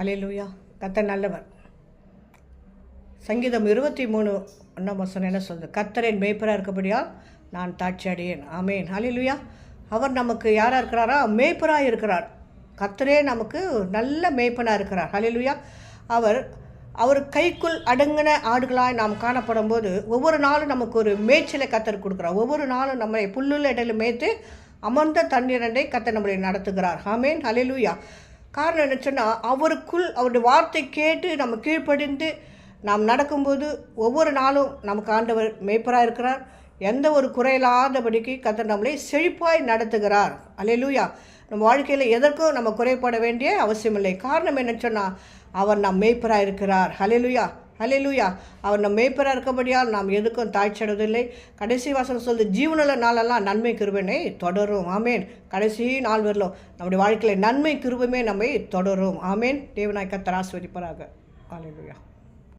அல்லேலூயா. கர்த்தர் நல்லவர். சங்கீதம் 23 ஒன்றாம் வசனம் என்ன சொல்லுது? கர்த்தரின் மேய்ப்பராக இருக்கப்படியால் நான் தாட்சி அடையேன். ஆமேன். அல்லேலூயா. அவர் நமக்கு யாராக இருக்கிறாரா? மேய்ப்பராக இருக்கிறார். கர்த்தரே நமக்கு நல்ல மேய்ப்பனாக இருக்கிறார். அல்லேலூயா. அவர் கைக்குள் அடங்கின ஆடுகளாய் நாம் காணப்படும் போது ஒவ்வொரு நாளும் நமக்கு ஒரு மேய்ச்சலை கர்த்தர் கொடுக்குறார். ஒவ்வொரு நாளும் நம்மளை புல்லுள்ள இடையில மேய்த்து அமர்ந்த தண்ணீரண்டை கர்த்தர் நம்மளை நடத்துகிறார். ஆமேன். அல்லேலூயா. காரணம் என்ன சொன்னால், அவருடைய வார்த்தை கேட்டு நம்ம கீழ்ப்படிந்து நாம் நடக்கும்போது ஒவ்வொரு நாளும் நமக்கு ஆண்டவர் மேய்ப்பராக இருக்கிறார். எந்த ஒரு குறையில்லாதபடிக்கு கர்த்தர் நம்மளை செழிப்பாய் நடத்துகிறார். அல்லேலூயா. நம்ம வாழ்க்கையில் எதற்கும் நம்ம குறைப்பட வேண்டிய அவசியமில்லை. காரணம் என்ன சொன்னால், அவர் நம் மேய்ப்பராக இருக்கிறார். அல்லேலூயா. அல்லேலூயா. அவர் நம் மேய்ப்பராக இருக்கபடியால் நாம் எதுக்கும் தாழ்ச்சியடைவதில்லை. கடைசி வாசனம் சொல்லுது, ஜீவனுள்ள நாளெல்லாம் நன்மை கிருபையை தொடரும். ஆமேன். கடைசி நாள் வரலும் நம்முடைய வாழ்க்கையில் நன்மை கிருபையுமே நம்மை தொடரும். ஆமேன். தேவனாய் கர்த்தர் ஆசீர்வதிப்பாராக. அல்லேலூயா.